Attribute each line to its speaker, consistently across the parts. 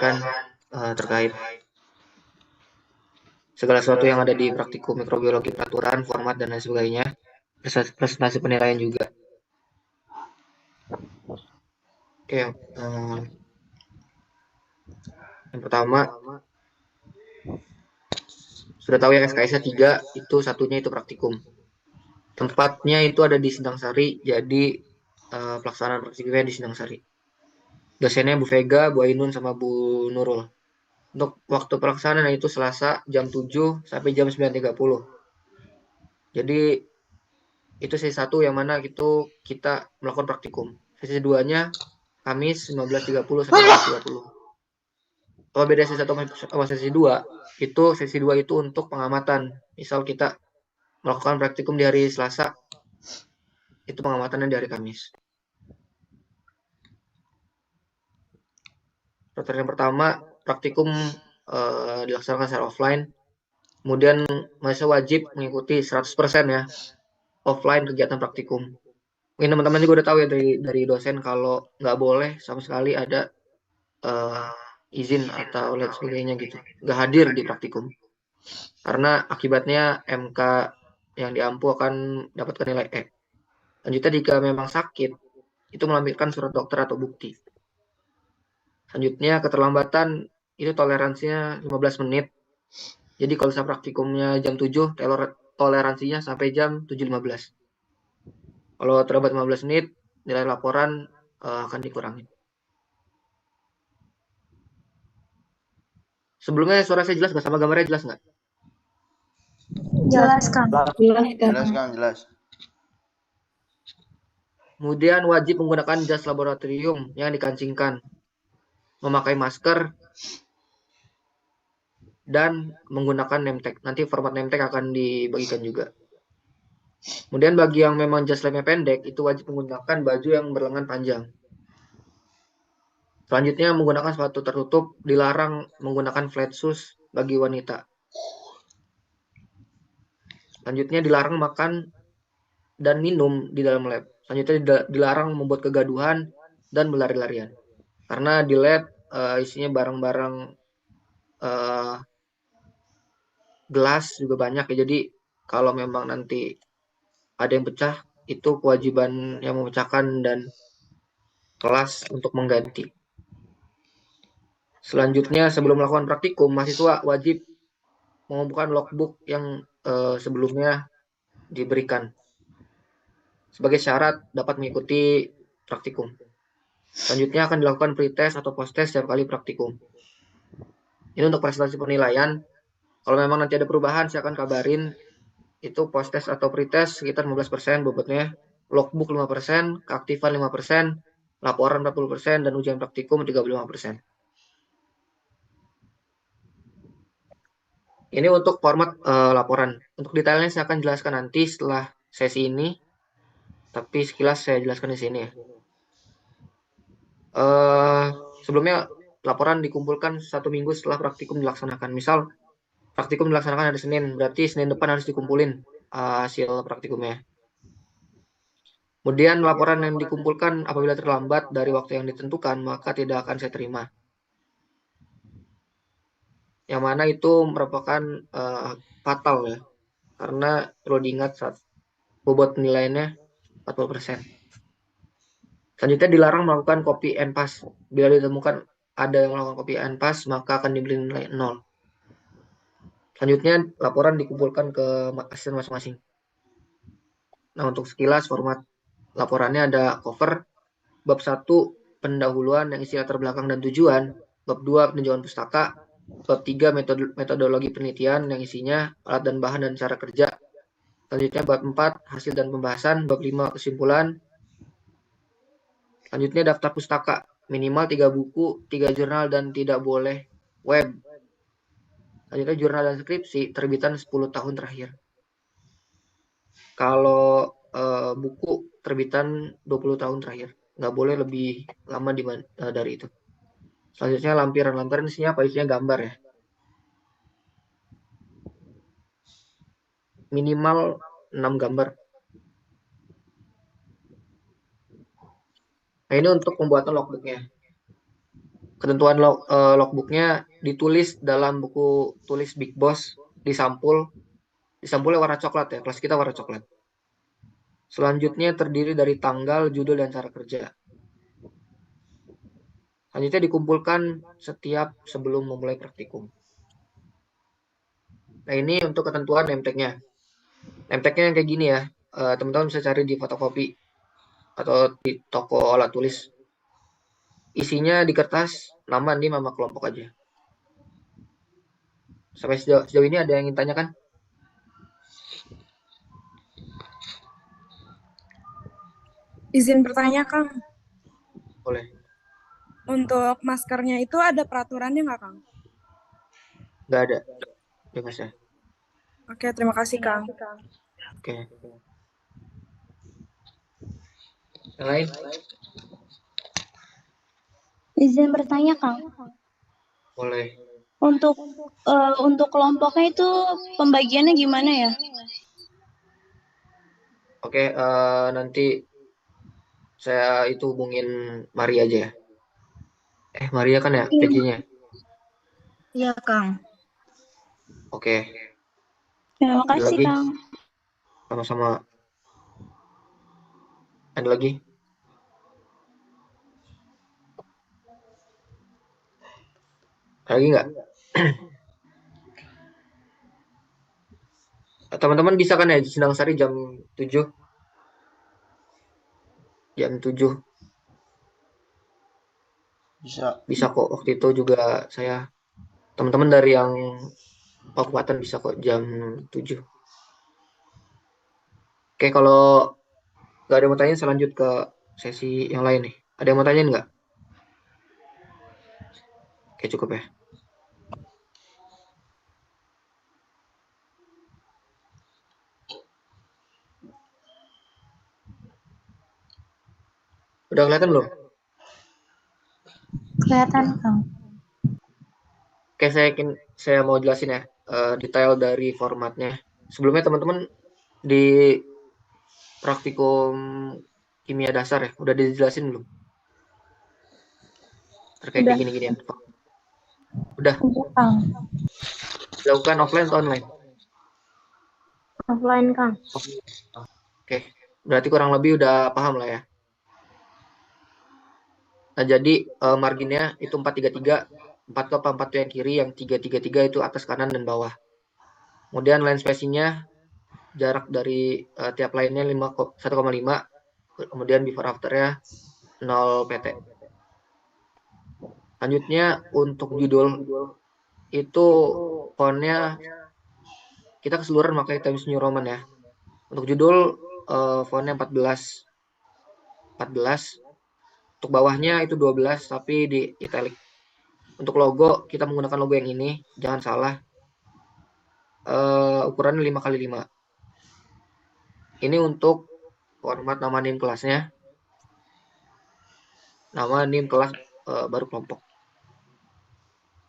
Speaker 1: menjelaskan terkait segala sesuatu yang ada di praktikum mikrobiologi, peraturan, format, dan lain sebagainya. Presentasi penilaian juga. Oke, yang pertama, sudah tahu ya SKS 3, itu satunya itu praktikum. Tempatnya itu ada di Sindang Sari, jadi pelaksanaan praktikumnya di Sindang Sari. Dosennya Bu Vega, Bu Ainun, sama Bu Nurul. Untuk waktu pelaksanaan itu Selasa jam 7 sampai jam 9.30. Jadi itu sesi 1 yang mana itu kita melakukan praktikum. Sesi 2-nya Kamis 15.30 sampai 16.30. Kalau beda sesi 1 sama sesi 2, itu sesi 2 itu untuk pengamatan. Misal kita melakukan praktikum di hari Selasa, itu pengamatannya di hari Kamis. Peraturan yang pertama, praktikum dilaksanakan secara offline. Kemudian mahasiswa wajib mengikuti 100% ya offline kegiatan praktikum. Mungkin teman-teman juga udah tahu ya dari dosen kalau nggak boleh sama sekali ada izin atau lain sebagainya gitu, nggak hadir di praktikum. Karena akibatnya MK yang diampu akan dapatkan nilai E. Lanjutnya jika memang sakit, itu melampirkan surat dokter atau bukti. Selanjutnya keterlambatan itu toleransinya 15 menit. Jadi kalau saya praktikumnya jam 7, toleransinya sampai jam 7.15. Kalau terlambat 15 menit, nilai laporan akan dikurangi. Sebelumnya suara saya jelas nggak, sama gambarnya jelas nggak?
Speaker 2: Jelas, Kang.
Speaker 3: Jelas, Kang, jelas.
Speaker 1: Kemudian wajib menggunakan jas laboratorium yang dikancingkan, memakai masker, dan menggunakan name tag. Nanti format name tag akan dibagikan juga. Kemudian bagi yang memang jas labnya pendek, itu wajib menggunakan baju yang berlengan panjang. Selanjutnya menggunakan sepatu tertutup, dilarang menggunakan flat shoes bagi wanita. Selanjutnya dilarang makan dan minum di dalam lab. Selanjutnya dilarang membuat kegaduhan dan berlari-larian. Karena di lab isinya barang-barang gelas juga banyak ya. Jadi kalau memang nanti ada yang pecah, itu kewajiban yang memecahkan dan kelas untuk mengganti. Selanjutnya sebelum melakukan praktikum, mahasiswa wajib mengumpulkan logbook yang sebelumnya diberikan sebagai syarat dapat mengikuti praktikum. Selanjutnya akan dilakukan pretest atau posttest setiap kali praktikum. Ini untuk presentasi penilaian. Kalau memang nanti ada perubahan, saya akan kabarin. Itu posttest atau pretest sekitar 15% bobotnya, logbook 5%, keaktifan 5%, laporan 40%, dan ujian praktikum 35%. Ini untuk format laporan. Untuk detailnya saya akan jelaskan nanti setelah sesi ini, tapi sekilas saya jelaskan di sini ya. Sebelumnya laporan dikumpulkan 1 minggu setelah praktikum dilaksanakan. Misal praktikum dilaksanakan hari Senin, berarti Senin depan harus dikumpulin hasil praktikumnya. Kemudian laporan yang dikumpulkan apabila terlambat dari waktu yang ditentukan, maka tidak akan saya terima. Yang mana itu merupakan fatal ya, karena perlu diingat saat bobot nilainya 40%. Selanjutnya dilarang melakukan copy and paste. Bila ditemukan ada yang melakukan copy and paste, maka akan diberi nilai 0. Selanjutnya laporan dikumpulkan ke asisten masing-masing. Nah, untuk sekilas format laporannya ada cover, bab 1 pendahuluan yang isi latar belakang dan tujuan, bab 2 peninjauan pustaka, bab 3 metodologi penelitian yang isinya alat dan bahan dan cara kerja. Selanjutnya bab 4 hasil dan pembahasan, bab 5 kesimpulan. Selanjutnya daftar pustaka, minimal 3 buku, 3 jurnal, dan tidak boleh web. Selanjutnya jurnal dan skripsi terbitan 10 tahun terakhir. Kalau buku terbitan 20 tahun terakhir. Nggak boleh lebih lama dari itu. Selanjutnya lampiran isinya apa? Isinya gambar ya. Minimal 6 gambar. Nah, ini untuk pembuatan logbooknya. ketentuan logbooknya ditulis dalam buku tulis Big Boss di sampulnya warna coklat ya, kelas kita warna coklat. Selanjutnya terdiri dari tanggal, judul, dan cara kerja. Selanjutnya dikumpulkan setiap sebelum memulai praktikum. Nah, ini untuk ketentuan MTek-nya. MTek-nya yang kayak gini ya. Teman-teman bisa cari di fotokopi atau di toko alat tulis. Isinya di kertas, nama, NIM, sama kelompok aja. Sampai sejauh ini ada yang ingin tanyakan?
Speaker 2: Izin bertanya, Kang.
Speaker 1: Boleh.
Speaker 2: Untuk maskernya itu ada peraturannya nggak, Kang?
Speaker 1: Nggak ada. Bebas ya.
Speaker 2: Oke, terima kasih, Kang.
Speaker 1: Oke. Yang lain?
Speaker 4: Izin bertanya, Kang.
Speaker 1: Boleh.
Speaker 4: Untuk kelompoknya itu pembagiannya gimana ya?
Speaker 1: Oke, nanti saya itu hubungin Maria aja ya. Maria kan ya PJ-nya?
Speaker 4: Iya, Kang.
Speaker 1: Oke,
Speaker 4: Terima
Speaker 1: ada
Speaker 4: kasih,
Speaker 1: lagi?
Speaker 4: Kang.
Speaker 1: Sama-sama. Ada lagi? Ada lagi nggak? Teman-teman bisa kan ya di Sindang Sari jam 7? Jam 7. Bisa kok, waktu itu juga saya. Teman-teman dari yang Kabupaten bisa kok jam 7. Oke, kalau nggak ada yang mau tanya, saya lanjut ke sesi yang lain nih. Ada yang mau tanya nggak? Oke, cukup ya. Udah kelihatan belum?
Speaker 4: Kelihatan, Kang.
Speaker 1: Oke, saya mau jelasin ya detail dari formatnya. Sebelumnya teman-teman di praktikum kimia dasar ya, udah dijelasin belum? Terkait
Speaker 4: Udah.
Speaker 1: kayak gini-ginian. Udah
Speaker 4: Udah, Kang.
Speaker 1: dilakukan offline atau online?
Speaker 4: Offline, Kang.
Speaker 1: Oke, berarti kurang lebih udah paham lah ya. Nah, jadi marginnya itu 433, 4 ke 4 itu yang kiri, yang 333 itu atas, kanan, dan bawah. Kemudian line spacing-nya jarak dari tiap line-nya 1,5, kemudian before after-nya 0 pt. Selanjutnya untuk judul itu font-nya kita keseluruhan pakai Times New Roman ya. Untuk judul font-nya 14. Untuk bawahnya itu 12 tapi di italic. Untuk logo kita menggunakan logo yang ini, jangan salah. Ukurannya 5x5. Ini untuk format nama NIM kelasnya. Nama NIM kelas baru kelompok.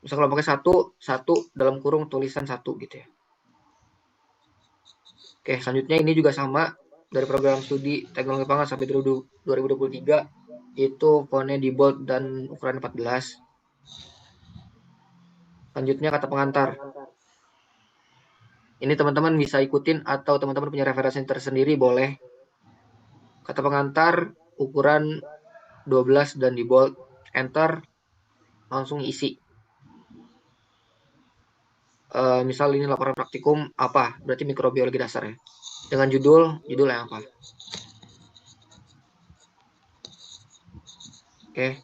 Speaker 1: Misal kelompoknya 1 dalam kurung tulisan 1 gitu ya. Oke, selanjutnya ini juga sama dari program studi teknologi pangan sampai 2023 itu fontnya di bold dan ukuran 14. Selanjutnya kata pengantar. Ini teman-teman bisa ikutin atau teman-teman punya referensi tersendiri boleh. Kata pengantar ukuran 12 dan di bold, enter, langsung isi. Misal ini laporan praktikum apa, berarti mikrobiologi dasar ya. Dengan judul yang apa. Oke.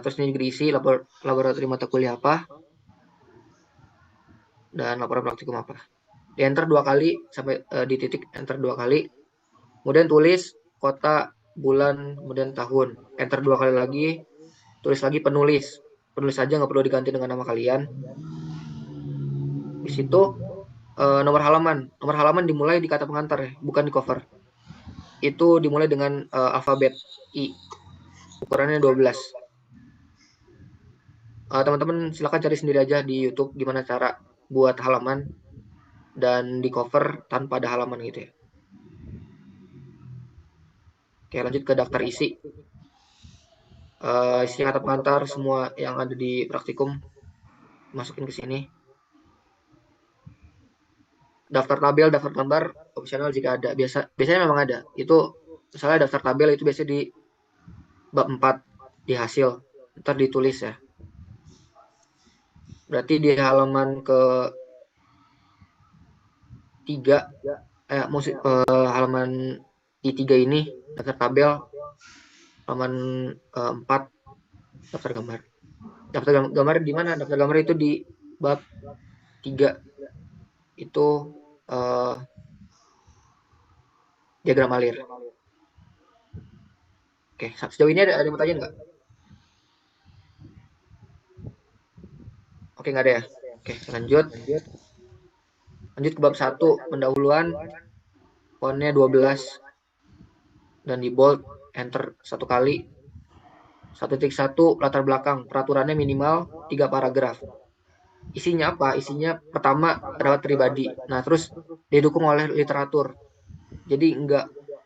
Speaker 1: Terus ini juga diisi laboratorium mata kuliah apa dan laporan praktikum apa. Di enter 2 kali sampai di titik enter 2 kali. Kemudian tulis kota, bulan, kemudian tahun. Enter 2 kali lagi. Tulis lagi penulis. Penulis saja, nggak perlu diganti dengan nama kalian. Di situ nomor halaman. Nomor halaman dimulai di kata pengantar ya, bukan di cover. Itu dimulai dengan alfabet I. Ukurannya 12. Teman-teman silakan cari sendiri aja di YouTube gimana cara buat halaman dan di cover tanpa ada halaman gitu ya. Oke, lanjut ke daftar isi. isi kata pengantar semua yang ada di praktikum masukin ke sini. Daftar tabel, daftar gambar opsional jika ada. Biasanya memang ada. Itu misalnya daftar tabel itu biasanya di bab 4 di hasil. Ntar ditulis ya. Berarti di halaman ke 3 halaman di 3 ini daftar tabel, halaman 4 daftar gambar. Daftar gambar di mana? Daftar gambar itu di bab 3 itu diagram alir. Oke, sejauh ini ada yang mau tanya nggak? Oke, nggak ada ya? Oke, lanjut ke bab 1, pendahuluan, fontnya 12 dan di bold, enter 1 kali. 1.1 latar belakang, peraturannya minimal 3 paragraf. Isinya apa? Isinya pertama pendapat pribadi. Nah, terus didukung oleh literatur. Jadi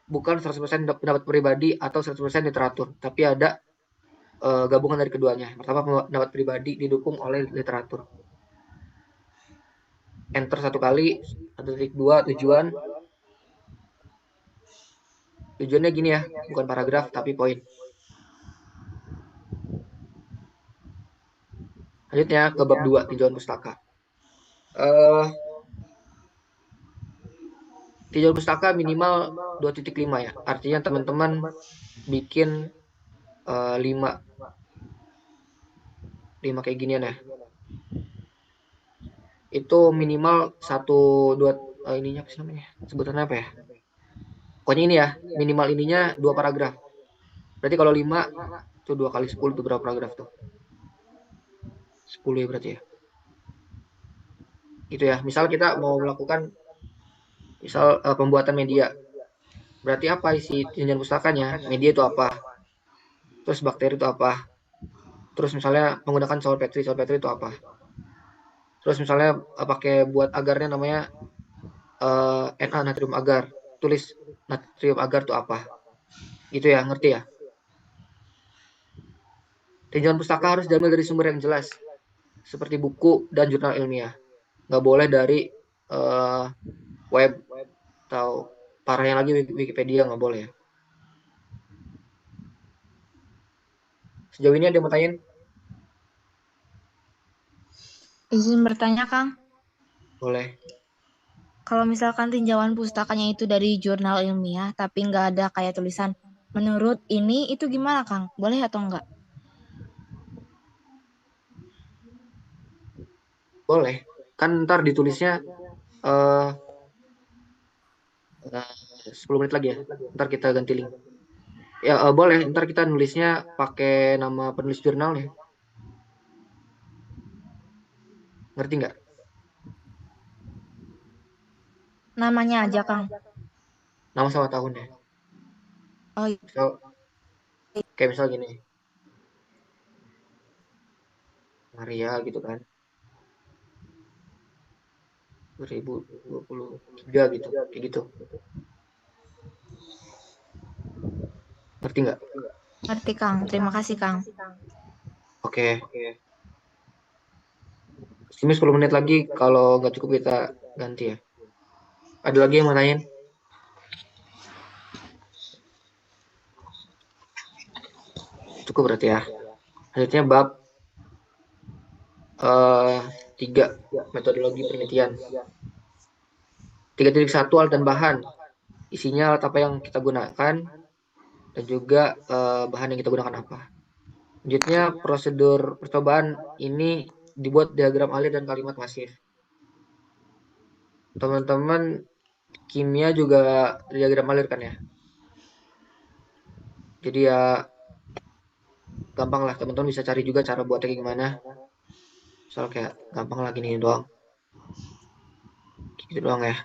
Speaker 1: bukan 100% pendapat pribadi atau 100% literatur, tapi ada gabungan dari keduanya. Pertama pendapat pribadi didukung oleh literatur. Enter 1 kali. 1.2 tujuan. Tujuannya gini ya, bukan paragraf tapi poin. Lanjutnya ke bab 2, tinjauan pustaka. Tinjauan pustaka minimal 2.5 ya. Artinya teman-teman bikin 5 kayak ginian ya. Itu minimal 1-2 ininya apa sih namanya? Sebutannya apa ya? Pokoknya ini ya, minimal ininya 2 paragraf. Berarti kalau 5 itu 2 kali 10 itu berapa paragraf tuh? 10 ya berarti ya. Gitu ya. Misal kita mau melakukan pembuatan media. Berarti apa isi tinjauan pustakanya? Media itu apa? Terus bakteri itu apa? Terus misalnya menggunakan Sour Petri itu apa? Terus misalnya pakai buat agarnya namanya Na, natrium agar. Tulis natrium agar itu apa? Gitu ya, ngerti ya? Tinjauan pustaka harus diambil dari sumber yang jelas, seperti buku dan jurnal ilmiah. Nggak boleh dari web atau parahnya lagi Wikipedia, nggak boleh ya. Sejauh ini ada yang mau tanyain?
Speaker 5: Izin bertanya, Kang.
Speaker 1: Boleh.
Speaker 5: Kalau misalkan tinjauan pustakanya itu dari jurnal ilmiah, tapi nggak ada kayak tulisan, menurut ini itu gimana, Kang? Boleh atau enggak?
Speaker 1: Boleh. Kan ntar ditulisnya 10 menit lagi ya. Ntar kita ganti link. Ya boleh. Ntar kita nulisnya pakai nama penulis jurnalnya. Ngerti nggak?
Speaker 5: Namanya aja, Kang.
Speaker 1: Nama sama tahunnya.
Speaker 5: Oh, iya.
Speaker 1: Misal gini. Maria gitu kan. 2023 gitu. Kayak gitu. Ngerti nggak?
Speaker 5: Ngerti, Kang. Terima kasih, Kang.
Speaker 1: Oke. Ini 10 menit lagi. Kalau nggak cukup kita ganti ya. Ada lagi yang mau tanyain? Cukup berarti ya. Selanjutnya bab 3, metodologi penelitian. 3.1 alat dan bahan. Isinya alat apa yang kita gunakan dan juga bahan yang kita gunakan apa. Selanjutnya prosedur percobaan ini dibuat diagram alir dan kalimat masif. Teman-teman kimia juga diagram alir kan ya. Jadi ya gampang lah, teman-teman bisa cari juga cara buatnya kayak gimana. Soal kayak gampang lah gini doang. Gitu doang ya.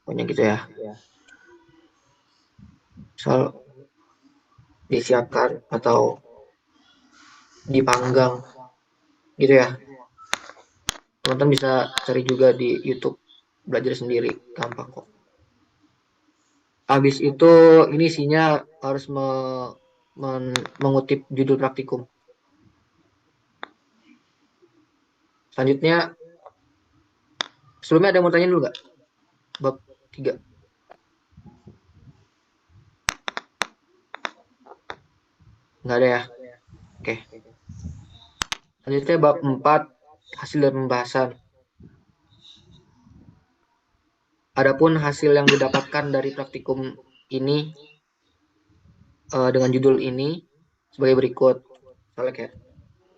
Speaker 1: Pokoknya gitu ya. Soal disiapkan atau dipanggang gitu ya. Teman-teman bisa cari juga di YouTube, belajar sendiri, gampang kok. Habis itu ini isinya harus mengutip judul praktikum. Selanjutnya, sebelumnya ada yang mau tanya dulu nggak? Bab 3. Nggak ada ya? Oke. Selanjutnya bab 4, hasil dan pembahasan. Adapun hasil yang didapatkan dari praktikum ini dengan judul ini sebagai berikut. Misalnya kayak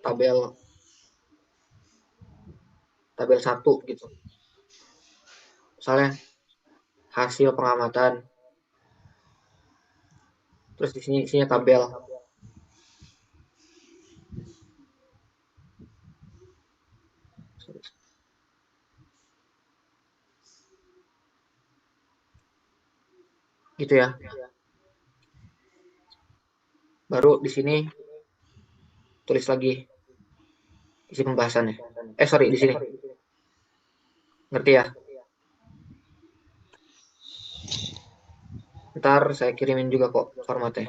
Speaker 1: tabel 1 gitu. Misalnya hasil pengamatan. Terus di sini isinya tabel. Gitu ya. Baru di sini tulis lagi isi pembahasannya. Sorry, di sini. Ngerti ya? Ntar saya kirimin juga kok formatnya.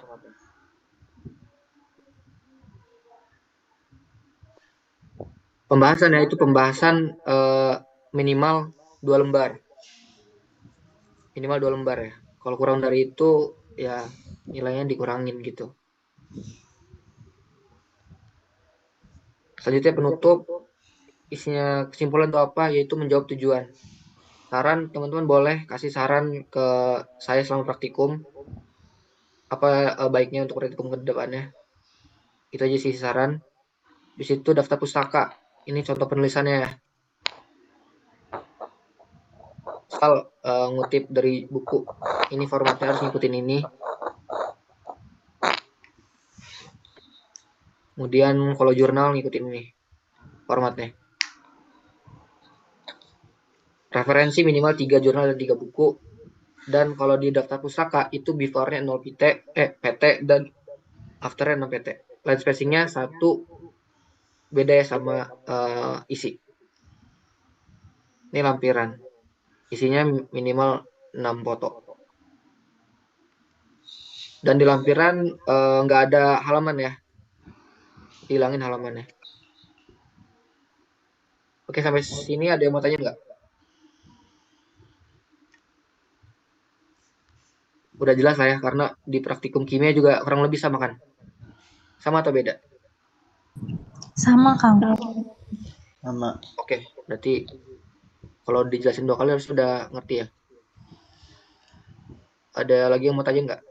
Speaker 1: Pembahasan yaitu pembahasan minimal 2 lembar. Minimal 2 lembar ya. Kalau kurang dari itu ya nilainya dikurangin gitu. Selanjutnya penutup, isinya kesimpulan atau apa, yaitu menjawab tujuan. Saran, teman-teman boleh kasih saran ke saya selama praktikum. Apa baiknya untuk praktikum ke depannya. Itu aja sih saran. Di situ daftar pustaka. Ini contoh penulisannya ya. Misal ngutip dari buku. Ini formatnya harus ngikutin ini. Kemudian kalau jurnal ngikutin ini formatnya. Referensi minimal 3 jurnal dan 3 buku. Dan kalau di daftar pustaka itu before-nya 0 PT dan after-nya 6 PT. Line spacing-nya 1 beda ya sama isi. Ini lampiran. Isinya minimal 6 foto. Dan di lampiran nggak ada halaman ya. Hilangin halamannya. Oke, sampai sini ada yang mau tanya nggak? Udah jelas lah ya, karena di praktikum kimia juga kurang lebih sama kan? Sama atau beda?
Speaker 4: Sama, Kang.
Speaker 3: Sama.
Speaker 1: Oke, berarti kalau dijelasin 2 kali harus sudah ngerti ya. Ada lagi yang mau tanya nggak?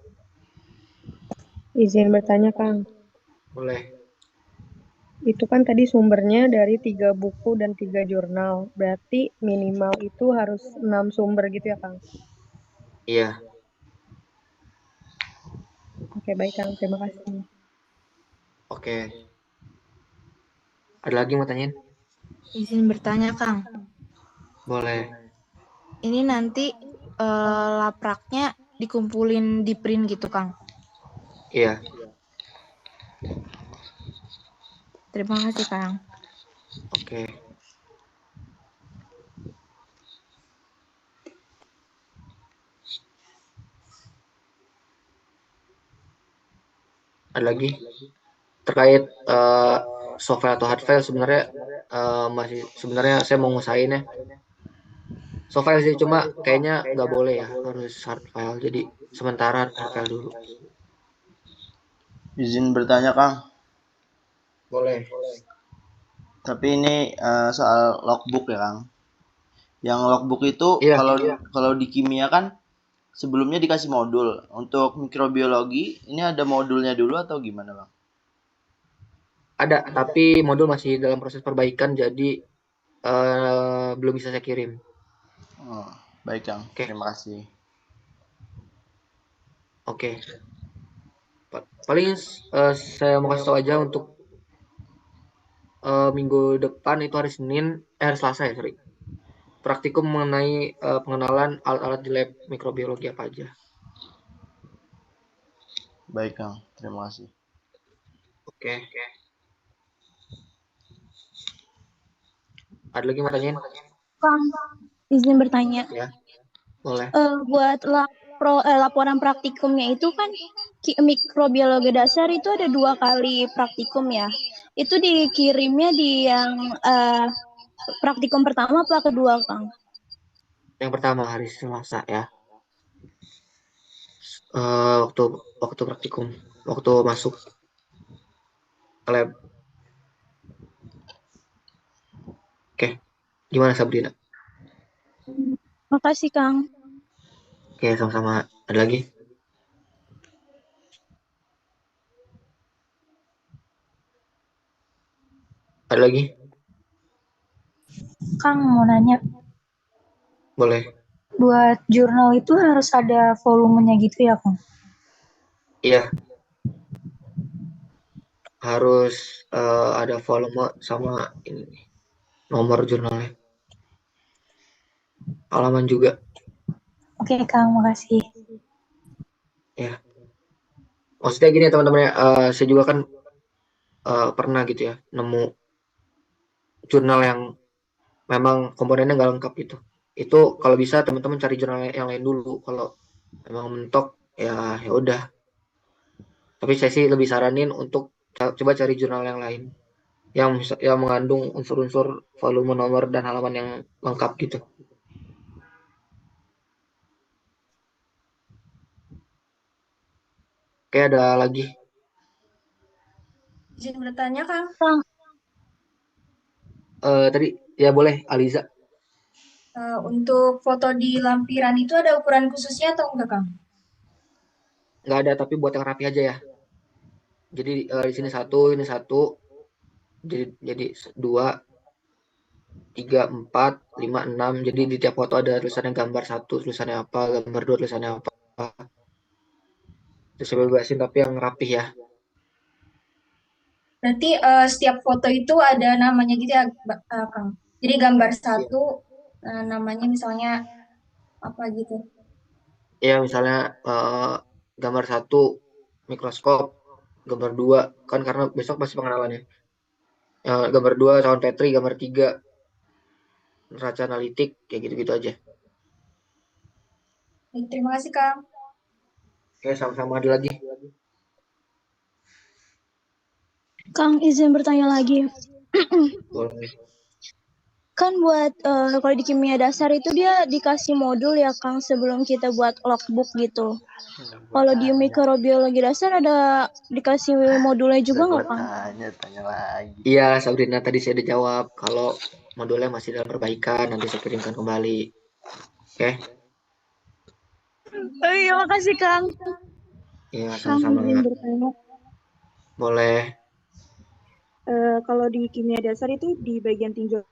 Speaker 2: Izin bertanya, Kang.
Speaker 1: Boleh.
Speaker 2: Itu kan tadi sumbernya dari 3 buku dan 3 jurnal. Berarti minimal itu harus 6 sumber gitu ya, Kang?
Speaker 1: Iya.
Speaker 2: Oke, baik, Kang. Terima kasih.
Speaker 1: Oke. Ada lagi yang mau tanyain?
Speaker 5: Izin bertanya, Kang.
Speaker 1: Boleh.
Speaker 5: Ini nanti lapraknya dikumpulin di print gitu, Kang.
Speaker 1: Iya.
Speaker 5: Terima kasih, Kang.
Speaker 1: Oke. Ada lagi? Terkait soft file atau hard file sebenarnya masih sebenarnya saya mau ngusahain ya. Soft file sih cuma kayaknya nggak boleh ya, harus hard file. Jadi sementara hard file dulu.
Speaker 3: Izin bertanya, Kang.
Speaker 1: Boleh.
Speaker 3: Tapi ini soal logbook ya, Kang. Yang logbook itu
Speaker 1: Iya.
Speaker 3: kalau di kimia kan sebelumnya dikasih modul. Untuk mikrobiologi ini ada modulnya dulu atau gimana, Bang?
Speaker 1: Ada, tapi modul masih dalam proses perbaikan, jadi belum bisa saya kirim.
Speaker 3: Oh, baik, Kang.
Speaker 1: Oke.
Speaker 3: Terima kasih.
Speaker 1: Oke. Paling saya mau kasih tahu aja untuk minggu depan itu hari Selasa ya, sorry. Praktikum mengenai pengenalan alat-alat di lab mikrobiologi apa aja.
Speaker 3: Baik, Kang. Terima kasih.
Speaker 1: Oke. Ada lagi mau tanyain?
Speaker 4: Kang, izin bertanya.
Speaker 1: Ya, boleh.
Speaker 4: Buat lab
Speaker 6: laporan praktikumnya itu kan mikrobiologi dasar itu ada 2 kali praktikum ya. Itu dikirimnya di yang praktikum pertama apa kedua, Kang?
Speaker 1: Yang pertama hari Selasa ya. Waktu praktikum, waktu masuk ke lab. Oke, gimana Sabrina?
Speaker 6: Makasih, Kang.
Speaker 1: Oke, sama-sama. Ada lagi? Ada lagi?
Speaker 4: Kang mau nanya,
Speaker 1: Boleh.
Speaker 4: buat jurnal itu harus ada volumenya gitu ya, Kang?
Speaker 1: Iya, harus ada volume sama ini nih, nomor jurnalnya. Halaman juga.
Speaker 4: Oke, Kang, makasih.
Speaker 1: Ya. Maksudnya gini ya teman-teman ya, saya juga kan pernah gitu ya nemu jurnal yang memang komponennya nggak lengkap gitu. Itu kalau bisa teman-teman cari jurnal yang lain dulu. Kalau memang mentok ya ya udah. Tapi saya sih lebih saranin untuk coba cari jurnal yang lain yang mengandung unsur-unsur volume, nomor, dan halaman yang lengkap gitu. Oke, ada lagi.
Speaker 7: Izin bertanya, Kang.
Speaker 1: Tadi ya boleh Aliza.
Speaker 7: Untuk foto di lampiran itu ada ukuran khususnya atau enggak, Kang?
Speaker 1: Nggak ada, tapi buat yang rapi aja ya. Jadi di sini satu, ini satu. Jadi 2, 3, 4, 5, 6. Jadi di tiap foto ada tulisannya gambar 1, tulisannya apa, gambar 2, tulisannya apa. Terus saya bebasin tapi yang rapih ya.
Speaker 7: Berarti setiap foto itu ada namanya gitu ya, Kang? Jadi gambar satu, namanya misalnya apa gitu.
Speaker 1: Ya misalnya gambar 1 mikroskop, gambar 2 kan karena besok pasti pengenalannya. Gambar 2 sawan Petri, gambar 3 neraca analitik, kayak gitu-gitu aja.
Speaker 7: Baik, terima kasih, Kang.
Speaker 1: Oke, sama-sama. Ada lagi?
Speaker 6: Kang, izin bertanya lagi.
Speaker 1: Boleh.
Speaker 6: Kan buat kalau di kimia dasar itu dia dikasih modul ya, Kang, sebelum kita buat logbook gitu. Kalau di mikrobiologi dasar ada dikasih modulnya juga nggak, Kang?
Speaker 3: Tanya lagi.
Speaker 1: Iya, Sabrina tadi saya udah jawab. Kalau modulnya masih dalam perbaikan, nanti saya kirimkan kembali. Oke?
Speaker 6: Oh iya, makasih, Kang.
Speaker 1: Iya,
Speaker 2: Kang,
Speaker 1: sama-sama.
Speaker 2: izin bertanya.
Speaker 1: Boleh.
Speaker 2: Kalau di kimia dasar itu di bagian tinjauan